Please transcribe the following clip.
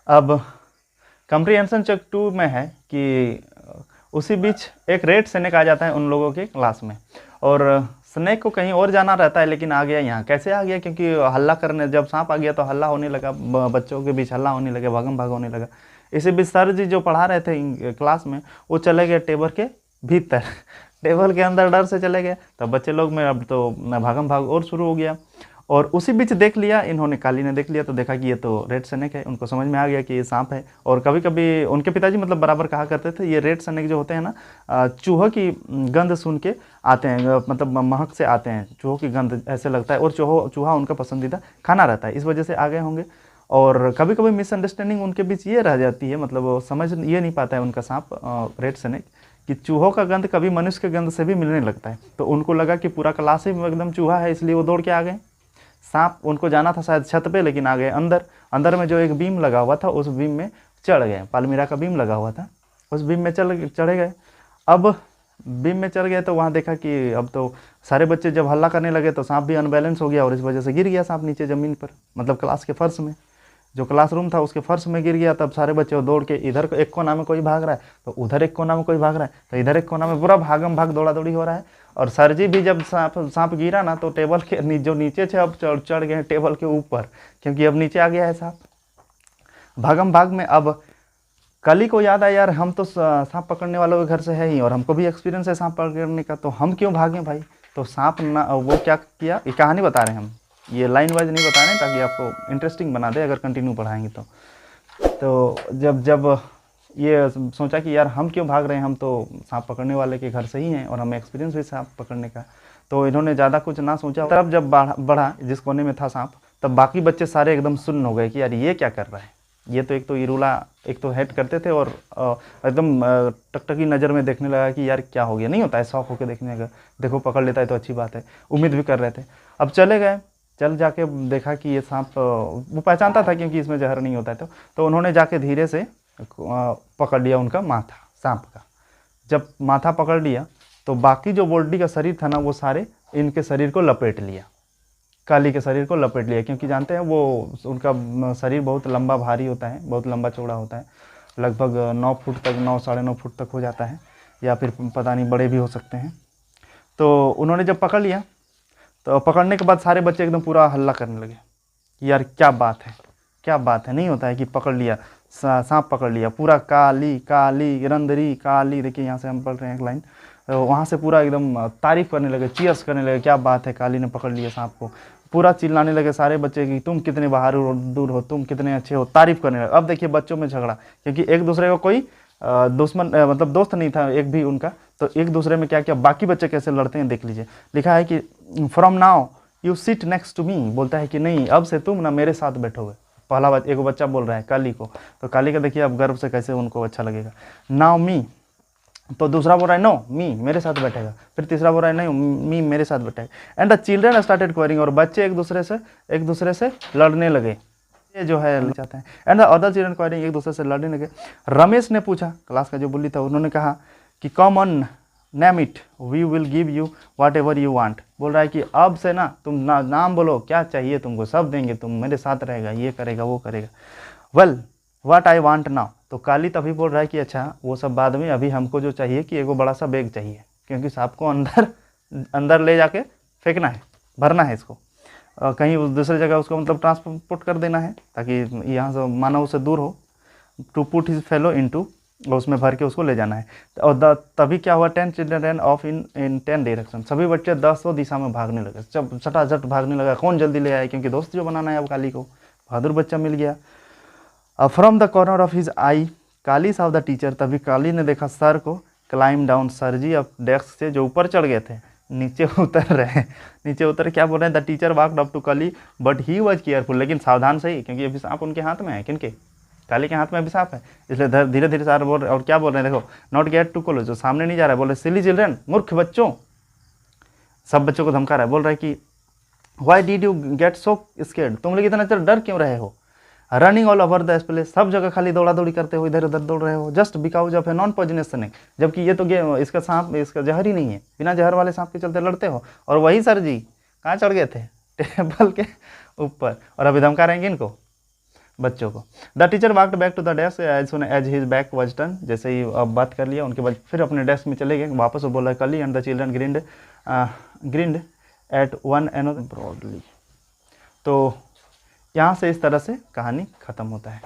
अब comprehension check 2 में है कि उसी बीच एक रेड स्नेक आ जाता है उन लोगों के क्लास में, और स्नेक को कहीं और जाना रहता है लेकिन आ गया यहाँ। कैसे आ गया? क्योंकि हल्ला करने, जब सांप आ गया तो हल्ला होने लगा, बच्चों के बीच हल्ला होने लगा, भागम भाग होने लगा। इसी बीच सर जी जो पढ़ा रहे थे क्लास में, वो चले गए टेबल के भीतर टेबल के अंदर डर से चले गए। तब बच्चे लोग में अब तो भागम भाग और शुरू हो गया। और उसी बीच देख लिया इन्होंने, काली ने देख लिया तो देखा कि ये तो रेड स्नेक है। उनको समझ में आ गया कि ये सांप है। और कभी कभी उनके पिताजी मतलब बराबर कहा करते थे, ये रेड स्नेक जो होते हैं ना, चूहों की गंध सुन के आते हैं, मतलब महक से आते हैं, चूहों की गंध ऐसे लगता है, और चूहा उनका पसंदीदा खाना रहता है, इस वजह से आ गए होंगे। और कभी कभी मिसअंडरस्टैंडिंग उनके बीच ये रह जाती है, मतलब वो समझ ये नहीं पाता है उनका सांप रेड स्नेक कि चूहों का गंध कभी मनुष्य के गंध से भी मिलने लगता है। तो उनको लगा कि पूरा क्लास ही एकदम चूहा है, इसलिए वो दौड़ के आ गए। सांप, उनको जाना था शायद छत पे, लेकिन आ गए अंदर। अंदर में जो एक बीम लगा हुआ था उस बीम में चढ़ गए, पालमीरा का बीम लगा हुआ था, उस बीम में चढ़े गए। अब बीम में चढ़ गए तो वहाँ देखा कि अब तो सारे बच्चे जब हल्ला करने लगे तो सांप भी अनबैलेंस हो गया, और इस वजह से गिर गया सांप नीचे ज़मीन पर, मतलब क्लास के फर्श में, जो क्लासरूम था उसके फर्श में गिर गया। तब सारे बच्चे दौड़ के, इधर एक कोना में कोई भाग रहा है तो उधर एक कोना में कोई भाग रहा है, तो इधर एक कोना में पूरा भागम भाग दौड़ा दौड़ी हो रहा है। और सर जी भी जब सांप गिरा ना तो टेबल के जो नीचे थे अब चढ़ गए टेबल के ऊपर, क्योंकि अब नीचे आ गया है सांप। भागम भाग में अब कली को याद आया, यार हम तो सांप पकड़ने वालों के घर से है ही, और हमको भी एक्सपीरियंस है सांप पकड़ने का, तो हम क्यों भागें भाई। तो सांप ना, वो क्या किया, ये कहानी बता रहे हैं हम, ये लाइन वाइज नहीं बता रहे ताकि आपको इंटरेस्टिंग बना दे अगर कंटिन्यू पढ़ाएंगे तो जब जब ये सोचा कि यार हम क्यों भाग रहे हैं, हम तो सांप पकड़ने वाले के घर से ही हैं और हमें एक्सपीरियंस भी सांप पकड़ने का। तो इन्होंने ज़्यादा कुछ ना सोचा, तरफ जब बढ़ा जिस कोने में था सांप, तब बाकी बच्चे सारे एकदम सुन्न हो गए कि यार ये क्या कर रहा है। ये तो एक तो इरूला, एक तो हेड करते थे, और एकदम टकटकी नज़र में देखने लगा कि यार क्या हो गया। नहीं होता है शौक होकर देखने का, देखो पकड़ लेता है तो अच्छी बात है, उम्मीद भी कर रहे थे। अब चले गए, चल जाके देखा कि ये सांप, वो पहचानता था क्योंकि इसमें जहर नहीं होता है, तो उन्होंने जाके धीरे से पकड़ लिया उनका माथा सांप का। जब माथा पकड़ लिया तो बाकी जो बॉडी का शरीर था ना, वो सारे इनके शरीर को लपेट लिया, काली के शरीर को लपेट लिया। क्योंकि जानते हैं वो उनका शरीर बहुत लंबा भारी होता है, बहुत लंबा चौड़ा होता है, लगभग 9 फुट तक, 9 साढ़े 9 फुट तक हो जाता है, या फिर पता नहीं बड़े भी हो सकते हैं। तो उन्होंने जब पकड़ लिया तो पकड़ने के बाद सारे बच्चे एकदम पूरा हल्ला करने लगे कि यार क्या बात है, क्या बात है। नहीं होता है कि पकड़ लिया, सांप पकड़ लिया, पूरा काली काली रंदरी काली, देखिए यहाँ से हम पढ़ रहे हैं एक लाइन, तो वहाँ से पूरा एकदम तारीफ़ करने लगे, चीयर्स करने लगे, क्या बात है, काली ने पकड़ लिया सांप को। पूरा चिल्लाने लगे सारे बच्चे कि तुम कितने बहादुर हो, तुम कितने अच्छे हो, तारीफ़ करने लगे। अब देखिए बच्चों में झगड़ा, क्योंकि एक दूसरे को कोई दुश्मन मतलब दोस्त नहीं था एक भी उनका, तो एक दूसरे में क्या क्या बाकी बच्चे कैसे लड़ते हैं देख लीजिए। लिखा है कि from now you sit next to me, बोलता है कि नहीं अब से तुम ना मेरे साथ बैठोगे। पहला एक बच्चा बोल रहा है काली को, तो काली का देखिए अब गर्व से कैसे उनको अच्छा लगेगा। नाउ मी, तो दूसरा बोल रहा है नो मी, मेरे साथ बैठेगा। फिर तीसरा बोल रहा है नहीं मी, मेरे साथ बैठेगा। And the children started quarrying, और बच्चे एक दूसरे से लड़ने लगे, ये जो है ले जाते हैं। And the other children quarrying, एक दूसरे से लड़ने लगे। रमेश ने पूछा, क्लास का जो बुल्ली था, उन्होंने कहा कि come on name it, we will give you whatever you want. बोल रहा है कि अब से ना तुम नाम बोलो, क्या चाहिए तुमको, सब देंगे, तुम मेरे साथ रहेगा, ये करेगा वो करेगा। Well what I want now, तो काली तभी बोल रहा है कि अच्छा वो सब बाद में, अभी हमको जो चाहिए कि एगो बड़ा सा बैग चाहिए, क्योंकि सांप को अंदर ले जाके फेंकना है, भरना है इसको, कहीं उस दूसरी जगह उसको मतलब ट्रांसपोर्ट कर देना है, ताकि यहाँ से मानव से दूर हो, to put his fellow into, उसमें भर के उसको ले जाना है। और तभी क्या हुआ, 10 children run of in 10 direction, सभी बच्चे 10 दिशा में भागने लगे, जब झटाझट भागने लगा। कौन जल्दी ले आए, क्योंकि दोस्त जो बनाना है अब काली को, बहादुर बच्चा मिल गया। From the corner of his I Kali Sao the teacher, तभी काली ने देखा सर को। क्लाइम डाउन, सर जी अब डेस्क से जो ऊपर चढ़ गए थे नीचे उतर रहे, नीचे उतर क्या बोल रहे हैं, the teacher walked up to Kali but he was careful, लेकिन सावधान से ही, क्योंकि अभी सांप उनके हाथ में है, किनके, काली के हाथ में अभी सांप है, इसलिए धीरे धीरे सारे बोल रहे। और क्या बोल रहे हैं देखो, नॉट गेट टू क्लोज, जो सामने नहीं जा रहा है, बोल रहे सिली चिल्ड्रन, मूर्ख बच्चों, सब बच्चों को धमका रहा है। बोल रहा है कि why did you get so scared, तुम लोग इतना डर क्यों रहे हो। Running all over the place, सब जगह खाली दौड़ा दौड़ी करते हो, इधर उधर दौड़ रहे हो, just because of a non poisonous snake, जबकि ये तो इसका सांप, इसका जहर ही नहीं है, बिना जहर वाले सांप के चलते लड़ते हो। और वही सर जी कहाँ चढ़ गए थे, टेबल के ऊपर, और अभी धमका रहेंगे इनको। बच्चों को। The teacher walked back to the desk as soon as his back was turn. जैसे ही अब बात कर लिया उनके बाद फिर अपने डेस्क में चले गए वापस। वो बोला Kali and the children grinned at one another broadly. तो यहाँ से इस तरह से कहानी ख़त्म होता है।